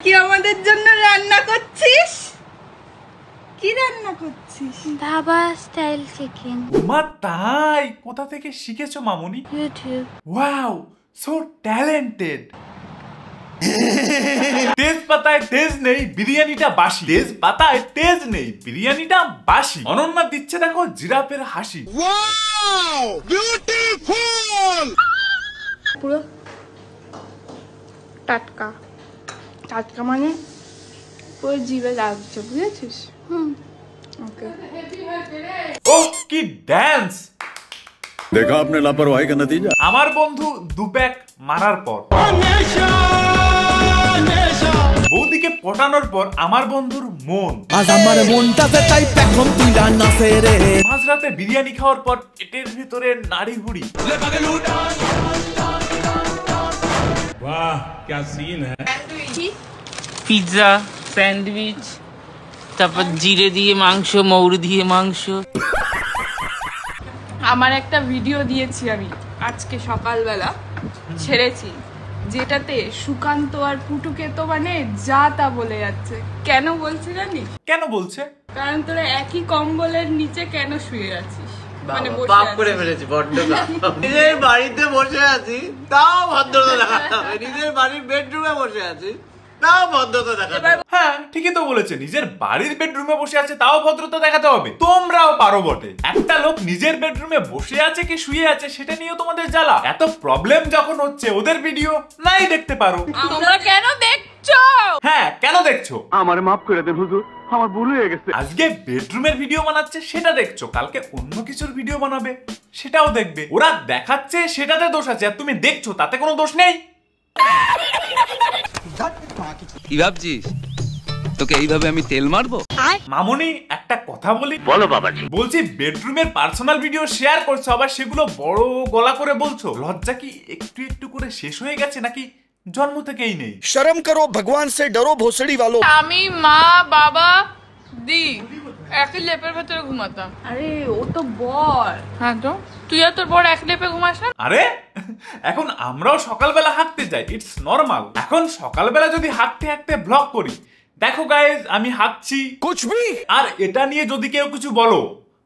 কি আমাদের জন্য রান্না করছিস? কি রান্না করছিস? Dhaba style chicken. মা তাই কোথা থেকে শিখেছো মামুনি? ইউটিউব। Wow, so talented. তেজপাতায় তেজ নেই, বিরিয়ানিটা বাসি। তেজপাতায় তেজ নেই, বিরিয়ানিটা বাসি। অনন্যা দিচ্ছে দেখো জিরাফের হাসি। Wow, beautiful. পুরো টাটকা টাটকা মানে পুরো জিভে লাগছে, বুঝেছিস? ওকে। ওহ কি ড্যান্স! देखा आपने लापरवाही का नतीजा। আমার বন্ধু দুপ্যাক মারার পর, বৌদিকে পটানোর পর আমার বন্ধুর মন। মাঝরাতে বিরিয়ানি খাওয়ার পর পেটের ভিতরে নাড়ি ভুড়ি। वाह क्या सीन है। পিৎজা, স্যান্ডউইচ, তারপর জিরে দিয়ে মাংস, মৌরি দিয়ে মাংস। আমার একটা ভিডিও দিয়েছি আমি আজকে সকালবেলা, ছেড়েছি, যেটাতে সুকান্ত আর পুটুকে তো মানে যা তা বলে যাচ্ছে। কেন বলছি জানিস? কেন বলছে? কারণ তোরা একই কম্বলের নিচে কেন শুয়ে আছিস, মানে বসে পাপ করে আছিস। ফেলেছি বড্ড নিজের বাড়িতে বসে আছি তাও ভদ্রতা দেখাতে হবে, নিজের বাড়ির বেডরুমে বসে আছি তাও ভদ্রতা দেখাতে হবে। হ্যাঁ ঠিকই তো বলেছে, নিজের বাড়ির বেডরুমে বসে আছে তাও ভদ্রতা দেখাতে হবে। তোমরাও পারো বটে। একটা লোক নিজের বেডরুমে বসে আছে কি শুয়ে আছে সেটা নিয়েও তোমাদের জ্বালা। এত প্রবলেম যখন হচ্ছে ওদের ভিডিও নাই দেখতে পারো। তোমরা কেন দেখছো? হ্যাঁ কেন দেখছো? আমারে মাফ করে দেন হুজুর, আমার ভুল হয়ে গেছে। আজকে বেডরুমের ভিডিও বানাচ্ছে সেটা দেখছো, কালকে অন্য কিছুর ভিডিও বানাবে সেটাও দেখবে। ওরা দেখাচ্ছে সেটাতে দোষ আছে, আর তুমি দেখছো তাতে কোনো দোষ নেই। কি ভাবছিস তোকে এইভাবে আমি তেল মারবো? মামুনি একটা কথা বলি। বলো বাবাজি। বলছি বেডরুমের পার্সোনাল ভিডিও শেয়ার করছো, আবার সেগুলো বড় গলা করে বলছো। লজ্জা কি একটু একটু করে শেষ হয়ে গেছে নাকি জন্ম থেকেই নেই? शर्म करो, भगवान से डरो भोसड़ी वालों। আমি, মা, বাবা, দি একই লেপের ভেতরে ঘুমাতাম। আরে ও তো বর। হ্যাঁ তো তুই আর তোর বর এক লেপে ঘুমাস না? আরে এখন আমরাও সকালবেলা হাঁটতে যাই, ইটস নরমাল। এখন সকালবেলা যদি হাঁটতে হাঁটতে ব্লগ করি, দেখো গাইজ আমি হাঁটছি, कुछ भी আর এটা নিয়ে যদি কেউ কিছু বলো,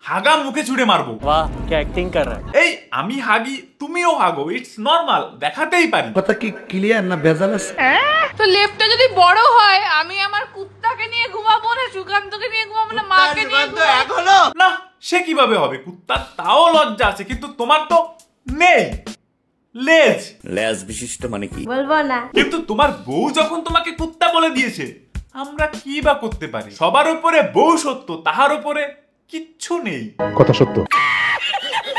হাগা মুখে ছুড়ে মারবো। वाह क्या एक्टिंग कर रहा है। এই আমি হাগি তুমিও হাগো, ইটস নরমাল, দেখাতেই পারি। কথা কি ক্লিয়ার না ভেজাল আছে? তো লেপটা যদি বড় হয়, আমি আমার কুত্তাকে নিয়ে ঘুমাবো না, সুকান্তকে নিয়ে ঘুমাবো না, মাকে নিয়ে ঘুমাবো? এখনো না সে কিভাবে হবে? কুত্তার তাও লজ্জা আছে, কিন্তু তোমার তো নেই লেজ। লেজ বিশিষ্ট মানে কি? বলবো না। কিন্তু তোমার বউ যখন তোমাকে কুত্তা বলে দিয়েছে, আমরা কি বা করতে পারি? সবার উপরে বউ সত্য, তাহার উপরে কিচ্ছু নেই। কথা সত্য।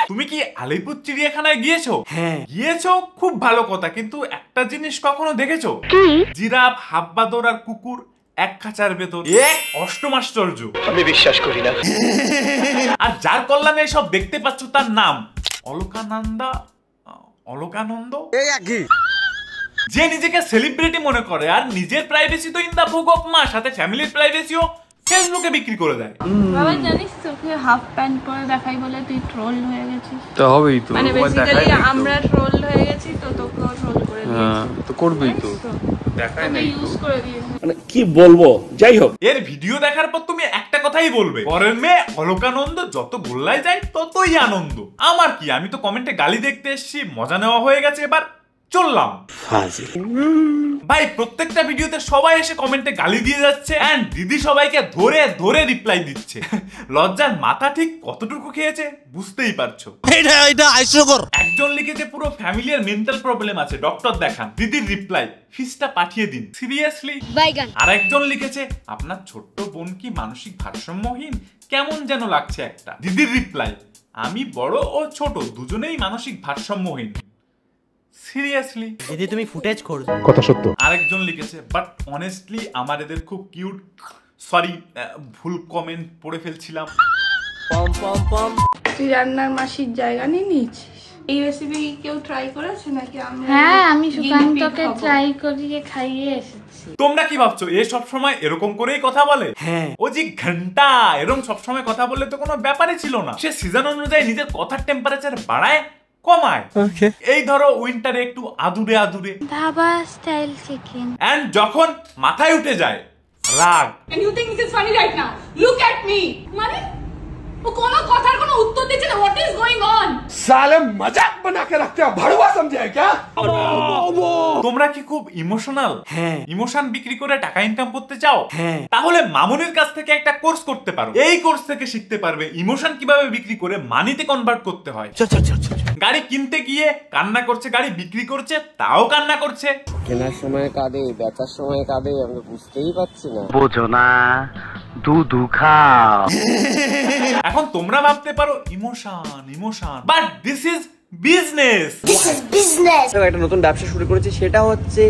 তুমি কি আলিপুর চিড়িয়াখানায় গিয়েছো? হ্যাঁ গিয়েছো, খুব ভালো কথা। কিন্তু একটা জিনিস কখনো দেখেছো? জিরাফ, হাব্বাদর আর কুকুর এক খাঁচার ভেতর, এক অষ্টম আশ্চর্য। আমি বিশ্বাস করি না। আর যার কল্যাণে সব দেখতে পাচ্ছ তার নাম অলকানন্দা, অলকানন্দ। যে নিজেকে সেলিব্রিটি মনে করে, আর নিজের প্রাইভেসি তো ইন দা বুক অফ মা, সাথে ফ্যামিলির প্রাইভেসিও ফেসবুকে বিক্রি করে দেয়। বাবা জানিস তোকে হাফ প্যান্ট পরে দেখাই বলে তুই ট্রোল হয়ে গেছিস। তো হবেই তো, মানে বেসিক্যালি আমরা ট্রোল হয়ে গেছি, তো তোকেও ট্রোল করে দিয়েছি। তো করবেই তো। দেখায় তোকে নাই ইউজ করে দিয়েছি। মানে কি বলবো, যাই হোক। এর ভিডিও দেখার পর তুমি একটা কথাই বলবে, পরের মেয়ে অলকানন্দ, যত গোল্লায় যায় ততই আনন্দ। আমার কি, আমি তো কমেন্টে গালি দেখতে এসেছি, মজা নেওয়া হয়ে গেছে, এবার চললাম। ভাই প্রত্যেকটা ভিডিওতে সবাই এসে কমেন্টে গালি দিয়ে যাচ্ছে, এন্ড দিদি সবাইকে ধরে ধরে রিপ্লাই দিচ্ছে। লজ্জার মাথা ঠিক কতটুকু খেয়েছে বুঝতেই পারছো। একজন লিখেছে পুরো ফ্যামিলির মেন্টাল প্রবলেম আছে, ডক্টর দেখান। দিদির রিপ্লাই, ফিসটা পাঠিয়ে দিন, সিরিয়াসলি। আর একজন লিখেছে আপনার ছোট্ট বোন কি মানসিক ভারসাম্যহীন, কেমন যেন লাগছে একটা। দিদির রিপ্লাই, আমি বড় ও ছোট দুজনেই মানসিক ভারসাম্যহীন, সিরিয়াসলি। যদি তুমি ফুটেজ করো। কথা সত্য। আরেকজন লিখেছে বাট অনেস্টলি আমার এদের খুব কিউট, সরি ভুল কমেন্ট পড়ে ফেলছিলাম। পম পম পম। তুই রান্নার মাসির জায়গা নিয়ে নিয়েছিস। এই রেসিপি কেউ ট্রাই করেছে নাকি? আমরা হ্যাঁ আমি guinea pig সুকান্তকে খাবো। ট্রাই করিয়ে খাইয়ে এসেছি। তোমরা কি ভাবছো এ সব সময় এরকম করেই কথা বলে? হ্যাঁ ও জি ঘন্টা এরকম সব সময় কথা বললে তো কোনো ব্যাপারই ছিল না। সে সিজন অনুযায়ী নিজের কথার টেম্পারেচার বাড়ায় কমায়। এই ধরো উইন্টারে একটু আদুরে আদুরে, ধাবা স্টাইল চিকেন। এন্ড যখন মাথায় উঠে যায় রাগ। And you think this is funny right now? Look at me. মানে ও কোনো কথার কোনো উত্তর দিচ্ছে না। What is going on? साले मजाक बना के रखते हो, भड़वा समझे है क्या? তোমরা কি খুব ইমোশনাল? হ্যাঁ। ইমোশন বিক্রি করে টাকা ইনকাম করতে চাও? হ্যাঁ। তাহলে মামুনির কাছ থেকে একটা কোর্স করতে পারো। এই কোর্স থেকে শিখতে পারবে ইমোশন কিভাবে বিক্রি করে মানিতে কনভার্ট করতে হয়। গাড়ি কিনতে গিয়ে কান্না করছে, গাড়ি বিক্রি করছে তাও কান্না করছে। কেনার সময় কাঁদে, বেচার সময় কাঁদে, আমি বুঝতেই পারছি না। বোঝো না, দুধু খাও। এখন তোমরা ভাবতে পারো emotion emotion, but this is business. একটা নতুন ব্যবসা শুরু করেছে, সেটা হচ্ছে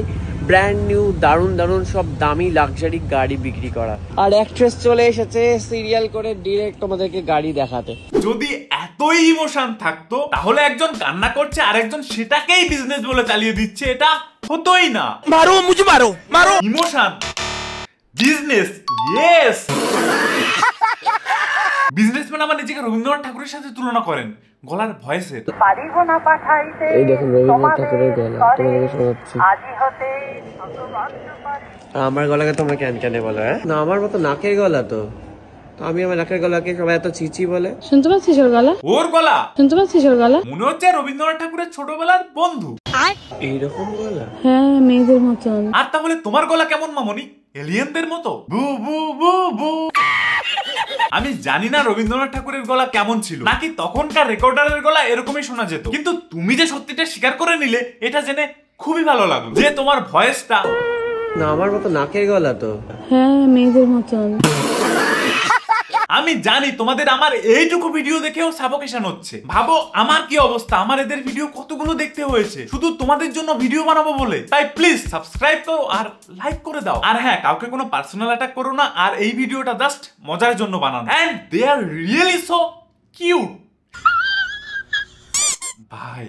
ব্র্যান্ড নিউ দারুন দারুন সব দামি লাক্সারি গাড়ি বিক্রি করা। আর অ্যাক্ট্রেস চলে এসেছে সিরিয়াল করে ডিরেক্ট তোমাদেরকে গাড়ি দেখাতে। যদি এতই ইমোশন থাকতো তাহলে একজন কান্না করছে আর একজন সেটাকেই বিজনেস বলে চালিয়ে দিচ্ছে, এটা হতোই না। मारो मुझे, मारो मारो। Emotion business, yes. বিজনেসম্যান আমার নিজেকে রবীন্দ্রনাথ ঠাকুরের সাথে তুলনা করেন গলার ভয়েসের। এই দেখুন রবীন্দ্রনাথ ঠাকুরের গলা তোমাদেরকে শোনাচ্ছি। আমার গলাকে তোমরা ক্যান ক্যানে বলো? না, আমার মতো নাকের গলা তো। আমি আমার নাকের গলাকে সবাই এত চিচি বলে। শুনতে পাচ্ছিস ওর গলা? ওর গলা শুনতে পাচ্ছিস ওর গলা? মনে হচ্ছে রবীন্দ্রনাথ ঠাকুরের ছোটবেলার বন্ধু। এইরকম গলা? হ্যাঁ, মেয়েদের মতন। আর তাহলে তোমার গলা কেমন মামনি? এলিয়েনদের মতো? বু বু বু বু। আমি জানি না রবীন্দ্রনাথ ঠাকুরের গলা কেমন ছিল, নাকি তখনকার রেকর্ডারের গলা এরকমই শোনা যেত, কিন্তু তুমি যে সত্যিটা স্বীকার করে নিলে এটা জেনে খুবই ভালো লাগলো যে তোমার ভয়েসটা। না, আমার মতো নাকের গলা তো। হ্যাঁ, মেয়েদের মতন। আমি জানি তোমাদের আমার এইটুকু ভিডিও দেখেও সাফোকেশন হচ্ছে। ভাবো আমার কি অবস্থা, আমার এদের ভিডিও কতগুলো দেখতে হয়েছে শুধু তোমাদের জন্য ভিডিও বানাবো বলে। তাই প্লিজ সাবস্ক্রাইব করো আর লাইক করে দাও। আর হ্যাঁ, কাউকে কোনো পার্সোনাল অ্যাটাক করো না। আর এই ভিডিওটা জাস্ট মজার জন্য বানানো, and they are really so cute. By.